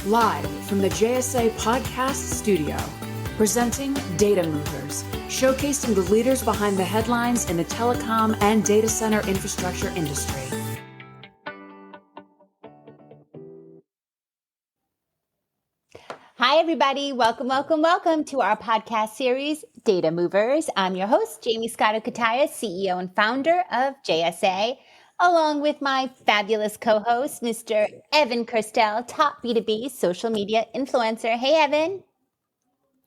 Live from the JSA Podcast Studio, presenting Data Movers, showcasing the leaders behind the headlines in the telecom and data center infrastructure industry. Hi, everybody. Welcome to our podcast series, Data Movers. I'm your host, Jamie Scotto-Cataia, CEO and founder of JSA, along with my fabulous co-host, Mr. Evan Kirstel, top B2B social media influencer. Hey, Evan.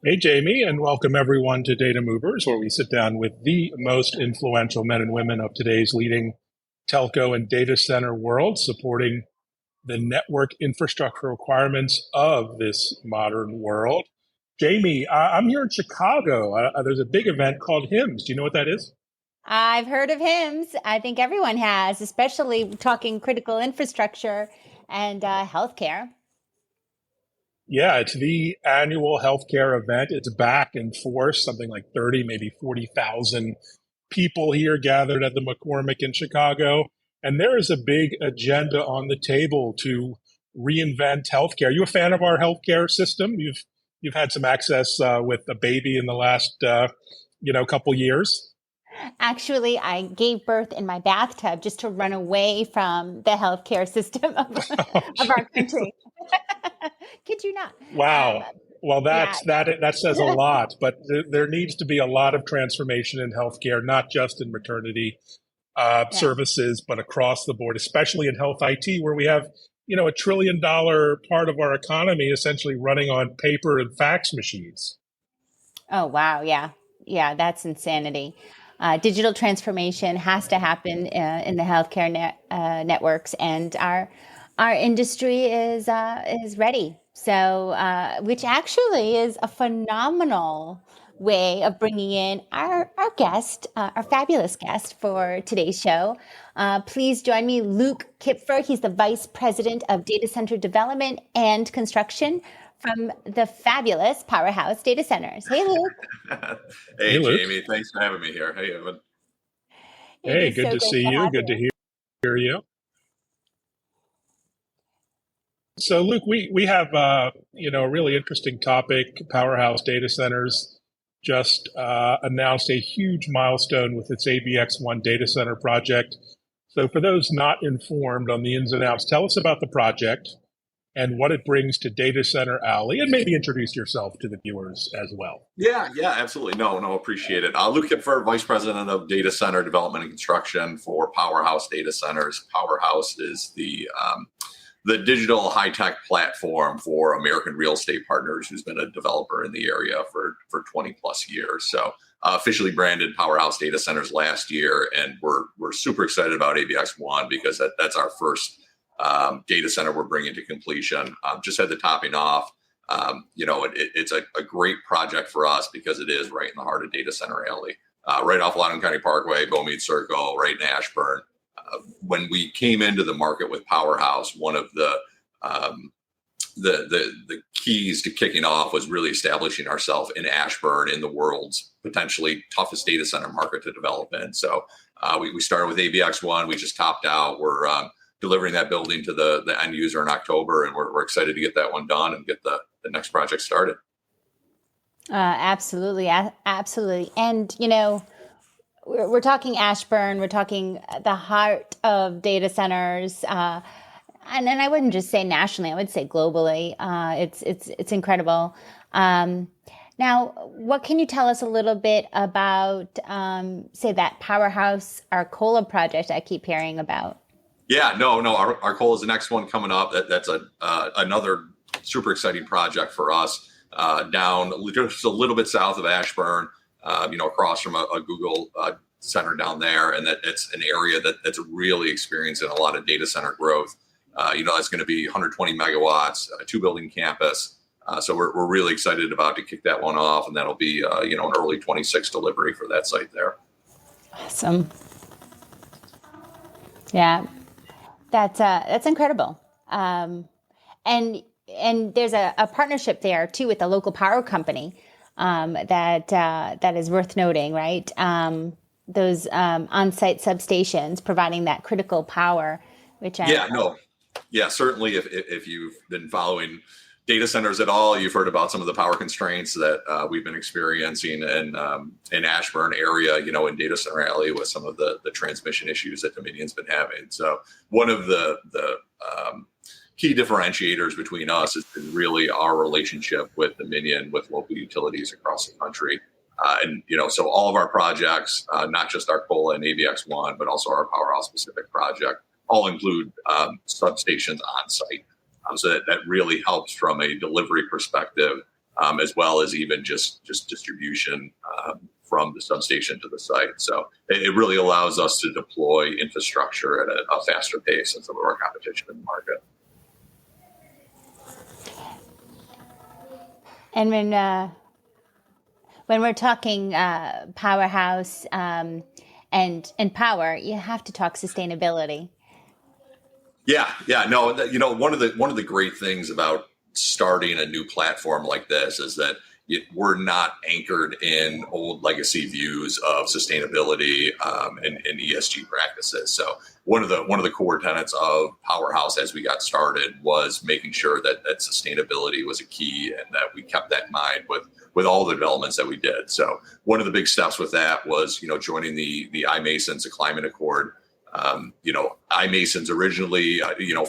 Hey, Jamie, and welcome everyone to Data Movers, where we sit down with the most influential men and women of today's leading telco and data center world, supporting the network infrastructure requirements of this modern world. Jamie, I'm here in Chicago. There's a big event called HIMSS. Do you know what that is? I've heard of HIMSS. I think everyone has, especially talking critical infrastructure and healthcare. Yeah, it's the annual healthcare event. It's back in force, something like 30, maybe 40,000 people here gathered at the McCormick in Chicago. And there is a big agenda on the table to reinvent healthcare. Are you a fan of our healthcare system? You've had some access with a baby in the last couple years. Actually, I gave birth in my bathtub just to run away from the healthcare system of our country. Kid you not. Wow. Well, that says a lot, but there needs to be a lot of transformation in healthcare, not just in maternity services, but across the board, especially in health IT, where we have, a $1 trillion part of our economy essentially running on paper and fax machines. Oh, wow. Yeah. Yeah. That's insanity. Digital transformation has to happen in the healthcare networks, and our industry is ready. So, which actually is a phenomenal way of bringing in our guest, our fabulous guest for today's show. Please join me, Luke Kipfer. He's the Vice President of Data Center Development and Construction from the fabulous PowerHouse Data Centers. Hey, Luke. Hey, Luke. Jamie. Thanks for having me here. Hey, Evan. Hey, good to see you. Good to hear you. So, Luke, we have a really interesting topic. PowerHouse Data Centers just announced a huge milestone with its ABX-1 Data Center project. So, for those not informed on the ins and outs, tell us about the project and what it brings to Data Center Alley, and maybe introduce yourself to the viewers as well. Yeah, absolutely. No, appreciate it. Luke Kipfer, Vice President of Data Center Development and Construction for PowerHouse Data Centers. PowerHouse is the digital high-tech platform for American Real Estate Partners, who's been a developer in the area for 20 plus years. So officially branded PowerHouse Data Centers last year, and we're super excited about ABX-1 because that's our first data center we're bringing to completion. Just had the topping off. It's a great project for us because it is right in the heart of Data Center Alley, right off Loudoun County Parkway, Bowmead Circle, right in Ashburn. When we came into the market with PowerHouse, one of the keys to kicking off was really establishing ourselves in Ashburn, in the world's potentially toughest data center market to develop in. So we started with ABX-1. We just topped out. We're delivering that building to the end user in October, and we're excited to get that one done and get the next project started. Absolutely. And, we're talking Ashburn, we're talking the heart of data centers. And then I wouldn't just say nationally, I would say globally. It's incredible. Now, what can you tell us a little bit about, say, that PowerHouse Arcola project I keep hearing about? Yeah, no, Arcola is the next one coming up. That's another super exciting project for us, down just a little bit south of Ashburn, across from a Google center down there. And it's an area that's really experiencing a lot of data center growth. That's going to be 120 megawatts, a 2-building campus. So we're really excited about to kick that one off, and that'll be, an early 26 delivery for that site there. Awesome. Yeah. That's incredible. And there's a partnership there too with a local power company that is worth noting, right? Those on-site substations providing that critical power, which certainly if you've been following data centers at all. You've heard about some of the power constraints that we've been experiencing in Ashburn area, in Data Center Alley with some of the transmission issues that Dominion's been having. So one of the key differentiators between us has been really our relationship with Dominion, with local utilities across the country. So all of our projects, not just Arcola and ABX-1, but also our PowerHouse specific project, all include substations on site. So that really helps from a delivery perspective, as well as even just distribution from the substation to the site. So it really allows us to deploy infrastructure at a faster pace than some of our competition in the market. And when we're talking PowerHouse and power, you have to talk sustainability. Yeah, no, one of the great things about starting a new platform like this is that we're not anchored in old legacy views of sustainability and ESG practices. So one of the core tenets of PowerHouse as we got started was making sure that sustainability was a key and that we kept that in mind with all the developments that we did. So one of the big steps with that was joining the iMasons, the Climate Accord. iMasons originally,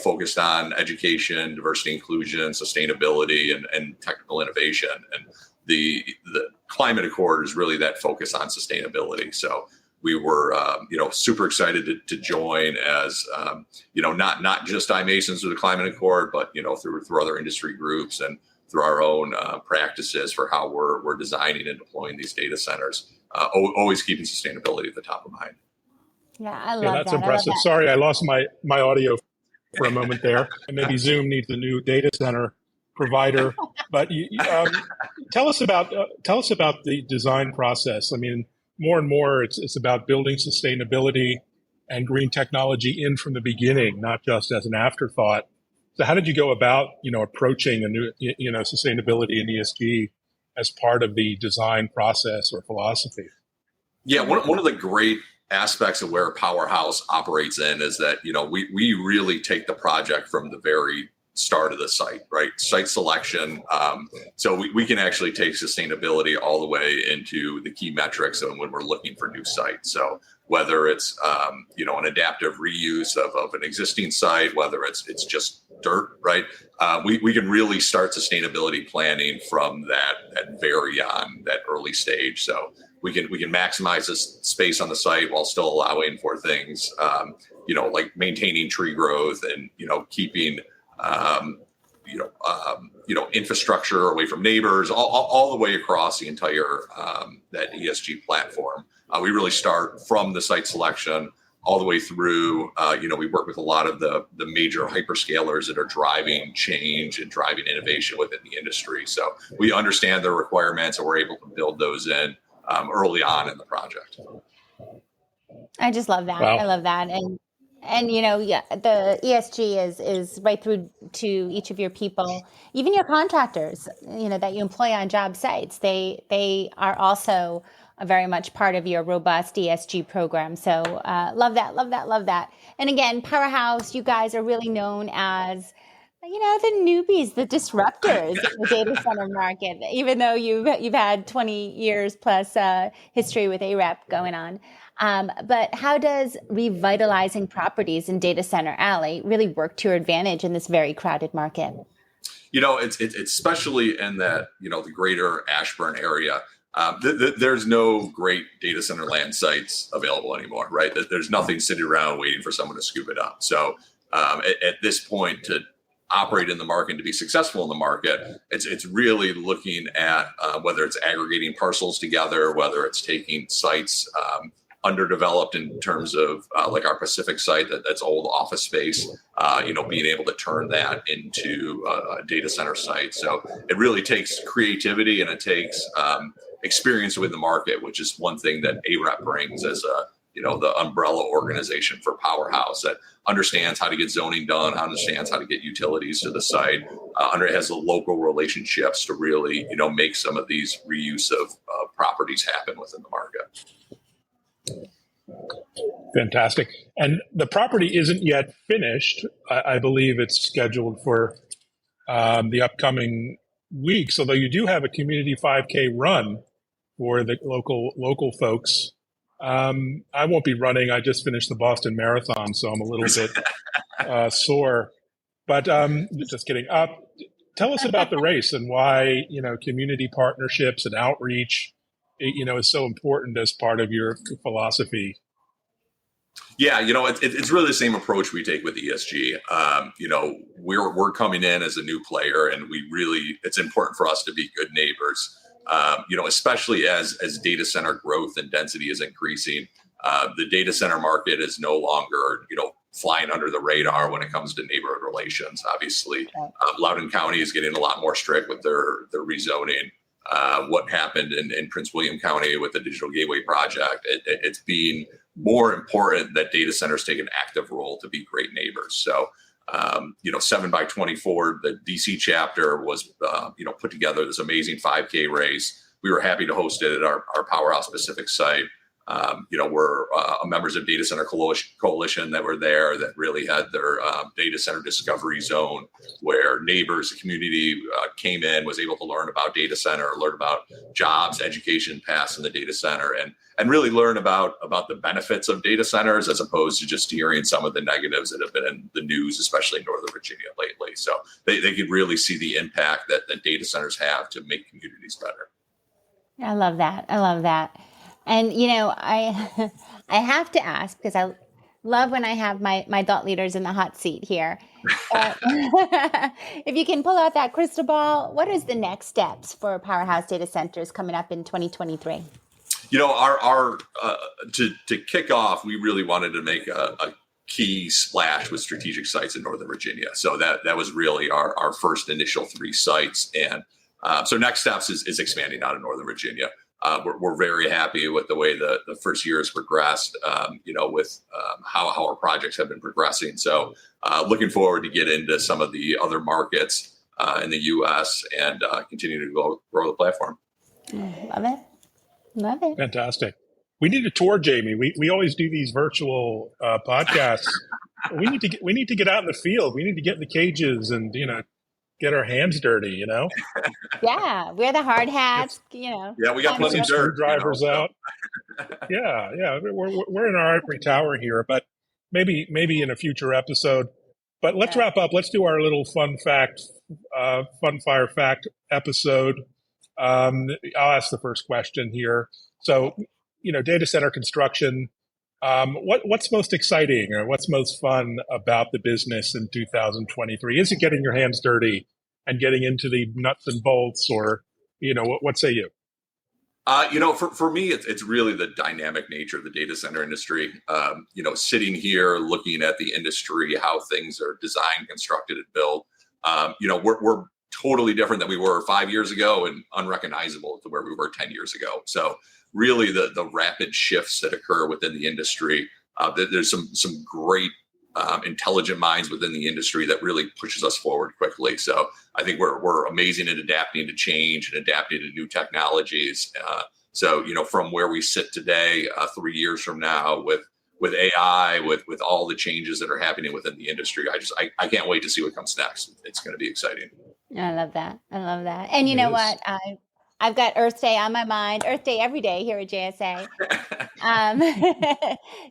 focused on education, diversity, inclusion, sustainability, and technical innovation. And the Climate Accord is really that focus on sustainability. So we were, super excited to join as, not just iMasons with the Climate Accord, but, through other industry groups and through our own practices for how we're designing and deploying these data centers, always keeping sustainability at the top of mind. Yeah, I love that's that. impressive. Sorry, I lost my audio for a moment there. And maybe Zoom needs a new data center provider. But tell us about the design process. I mean, more and more, it's about building sustainability and green technology in from the beginning, not just as an afterthought. So, how did you go about approaching a new sustainability and ESG as part of the design process or philosophy? Yeah, one of the great aspects of where PowerHouse operates in is that we really take the project from the very start of the site, right? Site selection. So we can actually take sustainability all the way into the key metrics when we're looking for new sites. So whether it's an adaptive reuse of an existing site, whether it's just dirt, right? We can really start sustainability planning from that early stage. So we can maximize the space on the site while still allowing for things, like maintaining tree growth and keeping infrastructure away from neighbors, all the way across the entire that ESG platform. We really start from the site selection all the way through. We work with a lot of the major hyperscalers that are driving change and driving innovation within the industry. So we understand their requirements and we're able to build those in early on in the project. I just love that. Wow. I love that. And the ESG is right through to each of your people, even your contractors, that you employ on job sites. They are also very much part of your robust ESG program. So love that. And again, PowerHouse, you guys are really known as the newbies, the disruptors in the data center market, even though you've had 20 years plus history with AREP going on. But how does revitalizing properties in Data Center Alley really work to your advantage in this very crowded market? It's especially in that, the greater Ashburn area. There's no great data center land sites available anymore, right? There's nothing sitting around waiting for someone to scoop it up. So at this point, to operate in the market, to be successful in the market, it's really looking at whether it's aggregating parcels together, whether it's taking sites underdeveloped in terms of like our Pacific site that's old office space, being able to turn that into a data center site. So it really takes creativity and it takes experience with the market, which is one thing that AREP brings as the umbrella organization for PowerHouse, that understands how to get zoning done, understands how to get utilities to the site, has the local relationships to really, make some of these reuse of properties happen within the market. Fantastic. And the property isn't yet finished. I believe it's scheduled for the upcoming weeks, although you do have a community 5K run for the local folks. I won't be running. I just finished the Boston Marathon, so I'm a little bit sore. But just kidding. Tell us about the race and why community partnerships and outreach is so important as part of your philosophy. Yeah, it's really the same approach we take with ESG. We're coming in as a new player, and it's important for us to be good neighbors. Especially as data center growth and density is increasing, the data center market is no longer flying under the radar when it comes to neighborhood relations. Obviously, Loudoun County is getting a lot more strict with their rezoning. What happened in Prince William County with the Digital Gateway project, it's being more important that data centers take an active role to be great neighbors. So, 7x24, the DC chapter was, put together this amazing 5K race. We were happy to host it at our PowerHouse Pacific site. We're members of Data Center Coalition that were there that really had their data center discovery zone where neighbors, the community came in, was able to learn about data center, learn about jobs, education paths in the data center, and really learn about the benefits of data centers as opposed to just hearing some of the negatives that have been in the news, especially in Northern Virginia lately. So they could really see the impact that data centers have to make communities better. I love that. And, I have to ask, because I love when I have my thought leaders in the hot seat here. If you can pull out that crystal ball, what is the next steps for PowerHouse Data Centers coming up in 2023? Our to kick off, we really wanted to make a key splash with strategic sites in Northern Virginia. So that was really our first initial 3 sites. And so next steps is expanding out of Northern Virginia. We're very happy with the way the first year has progressed, with how our projects have been progressing. So looking forward to get into some of the other markets in the U.S. and continue to grow the platform. Love it. Fantastic. We need a tour, Jamie. We always do these virtual podcasts. We need to get out in the field. We need to get in the cages and get our hands dirty. Yeah, wear the hard hats. Yeah, we got plenty of dirt. Screwdrivers out. Yeah. We're in our ivory tower here, but maybe in a future episode. But let's wrap up. Let's do our little fun fire fact episode. I'll ask the first question here. So, data center construction. What's most exciting or what's most fun about the business in 2023? Is it getting your hands dirty and getting into the nuts and bolts, or what say you? For me, it's really the dynamic nature of the data center industry. Sitting here looking at the industry, how things are designed, constructed, and built. We're totally different than we were 5 years ago and unrecognizable to where we were 10 years ago. So really the rapid shifts that occur within the industry, there's some great intelligent minds within the industry that really pushes us forward quickly. So I think we're amazing at adapting to change and adapting to new technologies. So from where we sit today, 3 years from now with AI, with all the changes that are happening within the industry, I can't wait to see what comes next. It's going to be exciting. I love that. And you know what? I've got Earth Day on my mind, Earth Day every day here at JSA.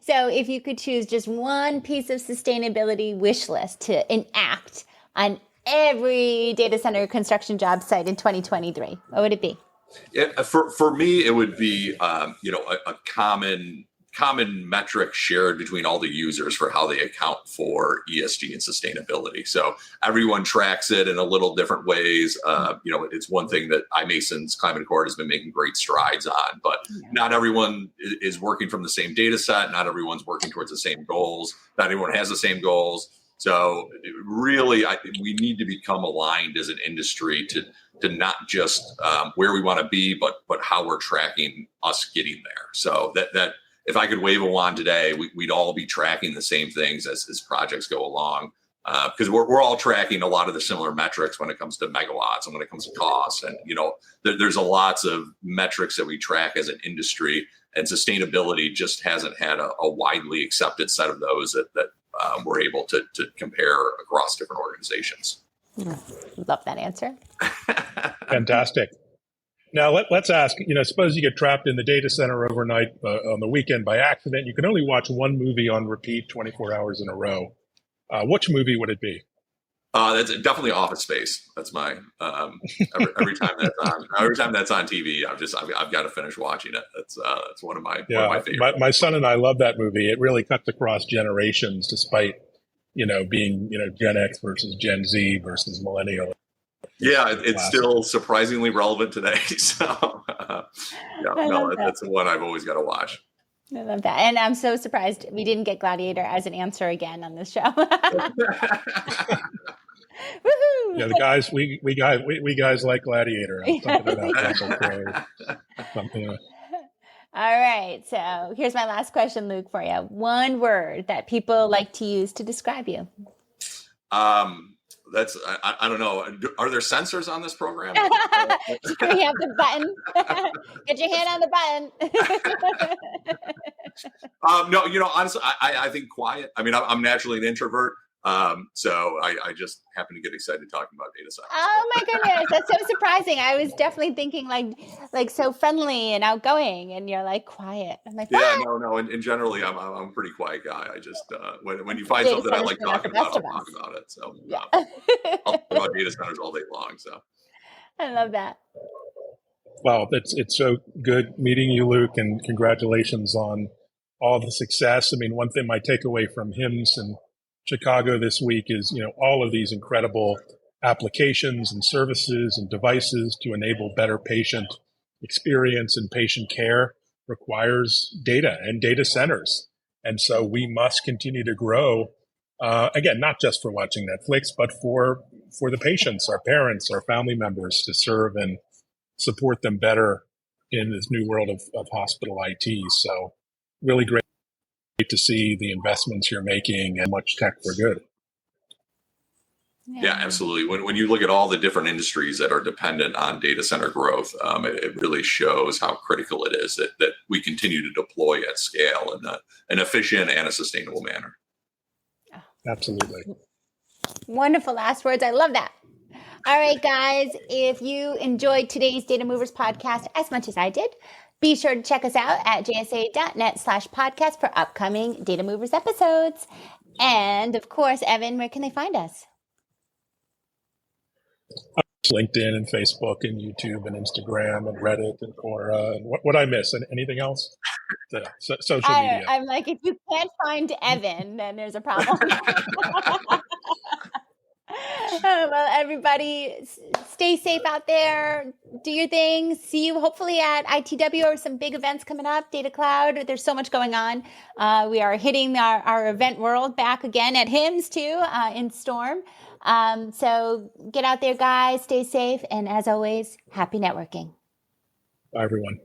So if you could choose just one piece of sustainability wish list to enact on every data center construction job site in 2023, what would it be? For me, it would be a common metric shared between all the users for how they account for ESG and sustainability. So everyone tracks it in a little different ways. It's one thing that iMason's Climate Accord has been making great strides on, but not everyone is working from the same data set. Not everyone's working towards the same goals. Not everyone has the same goals. So really, we need to become aligned as an industry to not just where we want to be, but how we're tracking us getting there. So that if I could wave a wand today, we'd all be tracking the same things as projects go along, because we're all tracking a lot of the similar metrics when it comes to megawatts and when it comes to costs. And, there's a lots of metrics that we track as an industry, and sustainability just hasn't had a widely accepted set of those that we're able to compare across different organizations. Love that answer. Fantastic. Now let's ask, suppose you get trapped in the data center overnight on the weekend by accident. You can only watch one movie on repeat 24 hours in a row. Which movie would it be? That's definitely Office Space. That's my every time that's on. Every time that's on TV, I've got to finish watching it. That's one of my favorites. My son and I love that movie. It really cuts across generations, despite being Gen X versus Gen Z versus millennial. Yeah, it's still surprisingly relevant today. So that's the one I've always got to watch. I love that. And I'm so surprised we didn't get Gladiator as an answer again on this show. Woohoo! Yeah, the guys, we guys like Gladiator. I'm talking about Russell Crowe. Something. All right. So here's my last question, Luke, for you. One word that people like to use to describe you. That's I don't know. Are there sensors on this program? We have the button. Get your hand on the button. No, honestly, I think quiet. I mean, I'm naturally an introvert. So I just happen to get excited talking about data centers. Oh my goodness, that's so surprising. I was definitely thinking like so friendly and outgoing, and you're like quiet. I'm like, yeah, no. And generally, I'm a pretty quiet guy. I just when you find something I like talking about, I'll talk about it. So yeah. I'll talk about data centers all day long. So I love that. Well, it's so good meeting you, Luke, and congratulations on all the success. I mean, one thing my takeaway from HIMSS and Chicago this week is, all of these incredible applications and services and devices to enable better patient experience and patient care requires data and data centers. And so we must continue to grow, again, not just for watching Netflix, but for the patients, our parents, our family members, to serve and support them better in this new world of hospital IT. So really great to see the investments you're making and much tech for good. Yeah, absolutely. When you look at all the different industries that are dependent on data center growth, it really shows how critical it is that we continue to deploy at scale in an efficient and a sustainable manner. Absolutely. Wonderful last words. I love that. All right, guys, if you enjoyed today's Data Movers podcast as much as I did, be sure to check us out at jsa.net/podcast for upcoming Data Movers episodes. And of course, Evan, where can they find us? LinkedIn and Facebook and YouTube and Instagram and Reddit and Quora. And what I miss? Anything else? Social media. I'm like, if you can't find Evan, then there's a problem. Well, everybody, stay safe out there. Do your thing. See you hopefully at ITW or some big events coming up. Data Cloud. There's so much going on. We are hitting our event world back again at HIMSS too in Storm. So get out there, guys. Stay safe. And as always, happy networking. Bye, everyone.